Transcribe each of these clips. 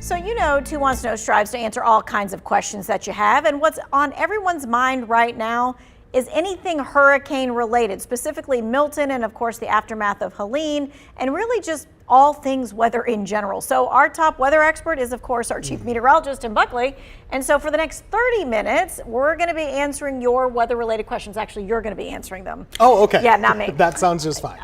So you know, Two Wants to Know strives to answer all kinds of questions that you have, and what's on everyone's mind right now is anything hurricane related, specifically Milton and of course the aftermath of Helene, and really just all things weather in general. So our top weather expert is of course our chief meteorologist, Tim Buckley. And so for the next 30 minutes, we're gonna be answering your weather related questions. Actually, you're gonna be answering them. Oh, okay. Yeah, not me. That sounds just fine.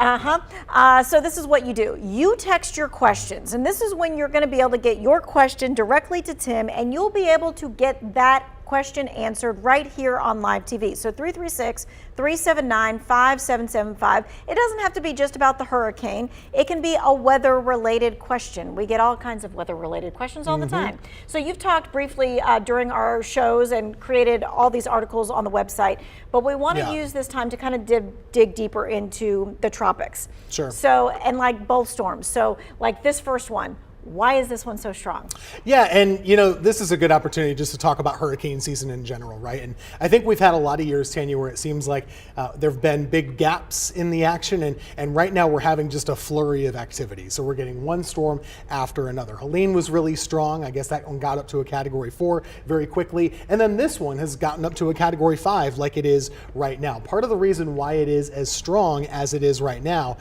So this is what you do. You text your questions, and this is when you're gonna be able to get your question directly to Tim, and you'll be able to get that question answered right here on live TV. So 336-379-5775. It doesn't have to be just about the hurricane. It can be a weather related question. We get all kinds of weather related questions all the time. So you've talked briefly during our shows and created all these articles on the website, but we want to use this time to kind of dig deeper into the tropics. Sure. So, and like both storms. So like this first one, why is this one so strong? Yeah, and you know, this is a good opportunity just to talk about hurricane season in general, right? And I think we've had a lot of years, Tanya, where it seems like there have been big gaps in the action, and right now we're having just a flurry of activity. So we're getting one storm after another. Helene was really strong. I guess that one got up to a Category 4 very quickly, and then this one has gotten up to a Category 5 like it is right now. Part of the reason why it is as strong as it is right now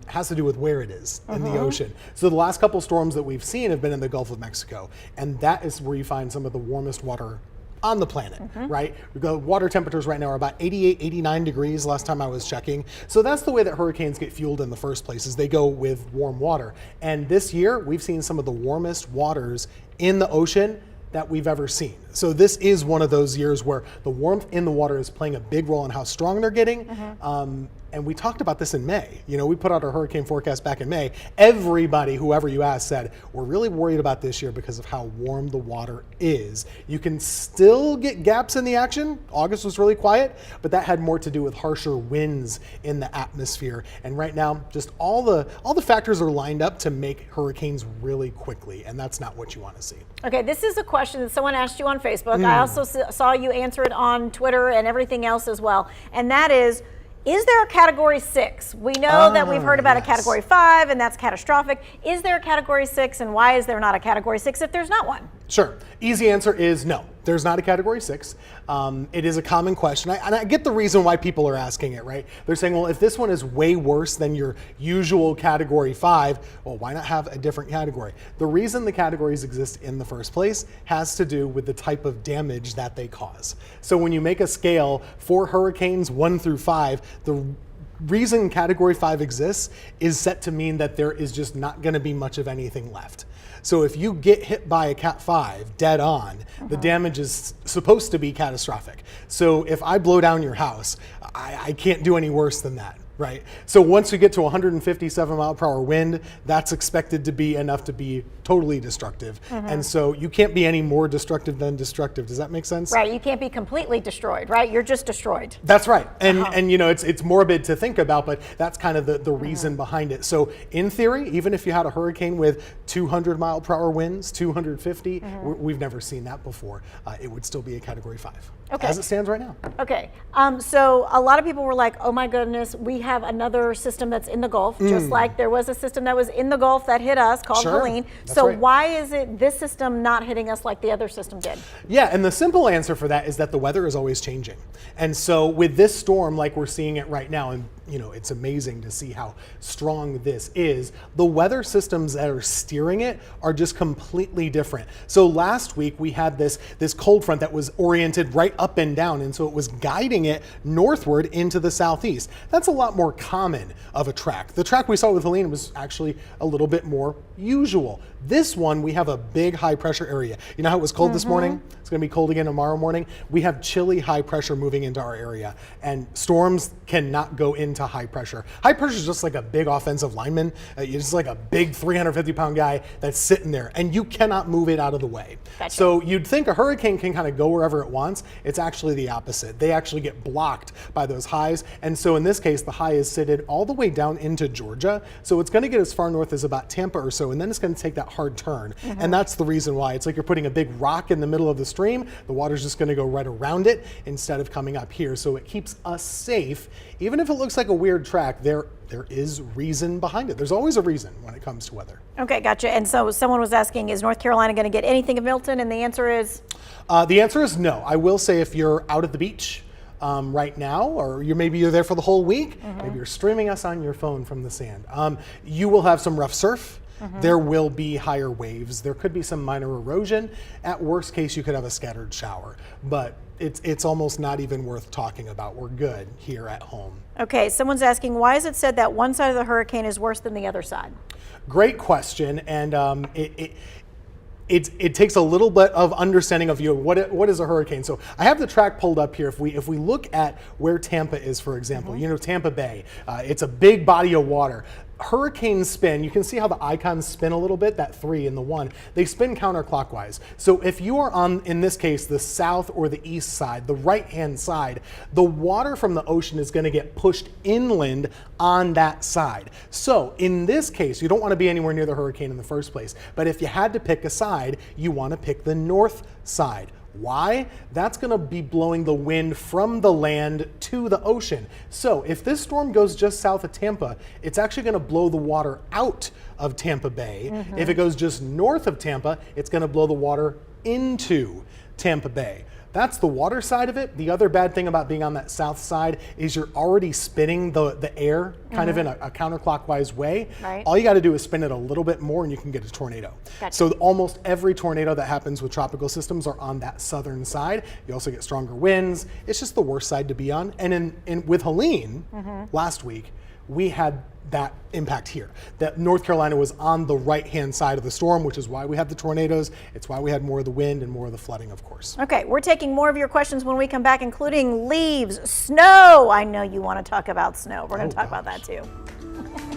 has to do with where it is in the ocean. So the last couple storms that we've seen have been in the Gulf of Mexico, and that is where you find some of the warmest water on the planet, right? The water temperatures right now are about 88, 89 degrees last time I was checking. So that's the way that hurricanes get fueled in the first place, is they go with warm water. And this year we've seen some of the warmest waters in the ocean that we've ever seen. So this is one of those years where the warmth in the water is playing a big role in how strong they're getting. And we talked about this in May. You know, we put out our hurricane forecast back in May. Everybody, whoever you asked, said, we're really worried about this year because of how warm the water is. You can still get gaps in the action. August was really quiet, but that had more to do with harsher winds in the atmosphere. And right now, just all the factors are lined up to make hurricanes really quickly, and that's not what you want to see. Okay, this is a question that someone asked you on Facebook. I also saw you answer it on Twitter and everything else as well. And that is there a Category 6? We know that we've heard about a Category 5, and that's catastrophic. Is there a Category 6, and why is there not a Category 6 if there's not one? Sure. Easy answer is no. There's not a Category 6. It is a common question. And I get the reason why people are asking it, right? They're saying, well, if this one is way worse than your usual Category 5, well, why not have a different category? The reason the categories exist in the first place has to do with the type of damage that they cause. So when you make a scale for hurricanes 1 through 5, the reason Category 5 exists is set to mean that there is just not going to be much of anything left. So if you get hit by a Cat 5 dead on, the damage is supposed to be catastrophic. So if I blow down your house, I can't do any worse than that, right? So once you get to 157 mile per hour wind, that's expected to be enough to be totally destructive. And so you can't be any more destructive than destructive. Does that make sense? Right, you can't be completely destroyed, right? You're just destroyed. That's right. And you know, it's morbid to think about, but that's kind of the reason behind it. So in theory, even if you had a hurricane with 200 mile per hour winds, 250, we've never seen that before, it would still be a Category 5. Okay. As it stands right now. Okay, so a lot of people were like, oh my goodness, we have another system that's in the Gulf, just like there was a system that was in the Gulf that hit us called Helene. So why is it this system not hitting us like the other system did? Yeah, and the simple answer for that is that the weather is always changing. And so with this storm, like we're seeing it right now, and you know, it's amazing to see how strong this is. The weather systems that are steering it are just completely different. So last week we had this cold front that was oriented right up and down, and so it was guiding it northward into the southeast. That's a lot more common of a track. The track we saw with Helene was actually a little bit more usual. This one, we have a big high pressure area. You know how it was cold this morning? It's going to be cold again tomorrow morning. We have chilly high pressure moving into our area, and storms cannot go into high pressure. High pressure is just like a big offensive lineman. It's just like a big 350-pound guy that's sitting there, and you cannot move it out of the way. Gotcha. So you'd think a hurricane can kind of go wherever it wants. It's actually the opposite. They actually get blocked by those highs, and so in this case, the high is sited all the way down into Georgia. So it's going to get as far north as about Tampa or so, and then it's going to take that hard turn. And that's the reason why. It's like you're putting a big rock in the middle of the stream. The water's just going to go right around it instead of coming up here. So it keeps us safe, even if it looks like like a weird track, there is reason behind it. There's always a reason when it comes to weather. Okay, gotcha. And so someone was asking, is North Carolina going to get anything of Milton? And the answer is? The answer is no. I will say if you're out at the beach right now, or maybe you're there for the whole week, maybe you're streaming us on your phone from the sand, you will have some rough surf. There will be higher waves. There could be some minor erosion. At worst case, you could have a scattered shower, but it's almost not even worth talking about. We're good here at home. Okay, someone's asking, why is it said that one side of the hurricane is worse than the other side? Great question, and it takes a little bit of understanding of what is a hurricane. So I have the track pulled up here. If we look at where Tampa is, for example, Tampa Bay, it's a big body of water. Hurricanes spin, you can see how the icons spin a little bit, that 3 and the 1, they spin counterclockwise. So if you are on, in this case, the south or the east side, the right-hand side, the water from the ocean is gonna get pushed inland on that side. So in this case, you don't wanna be anywhere near the hurricane in the first place, but if you had to pick a side, you wanna pick the north side. Why? That's going to be blowing the wind from the land to the ocean. So if this storm goes just south of Tampa, it's actually going to blow the water out of Tampa Bay. If it goes just north of Tampa, it's going to blow the water into Tampa Bay. That's the water side of it. The other bad thing about being on that south side is you're already spinning the air kind of in a counterclockwise way. Right. All you got to do is spin it a little bit more and you can get a tornado. Gotcha. So almost every tornado that happens with tropical systems are on that southern side. You also get stronger winds. It's just the worst side to be on. And with Helene last week, we had that impact here. That North Carolina was on the right-hand side of the storm, which is why we had the tornadoes. It's why we had more of the wind and more of the flooding, of course. Okay, we're taking more of your questions when we come back, including leaves, snow. I know you want to talk about snow. We're going to talk about that too.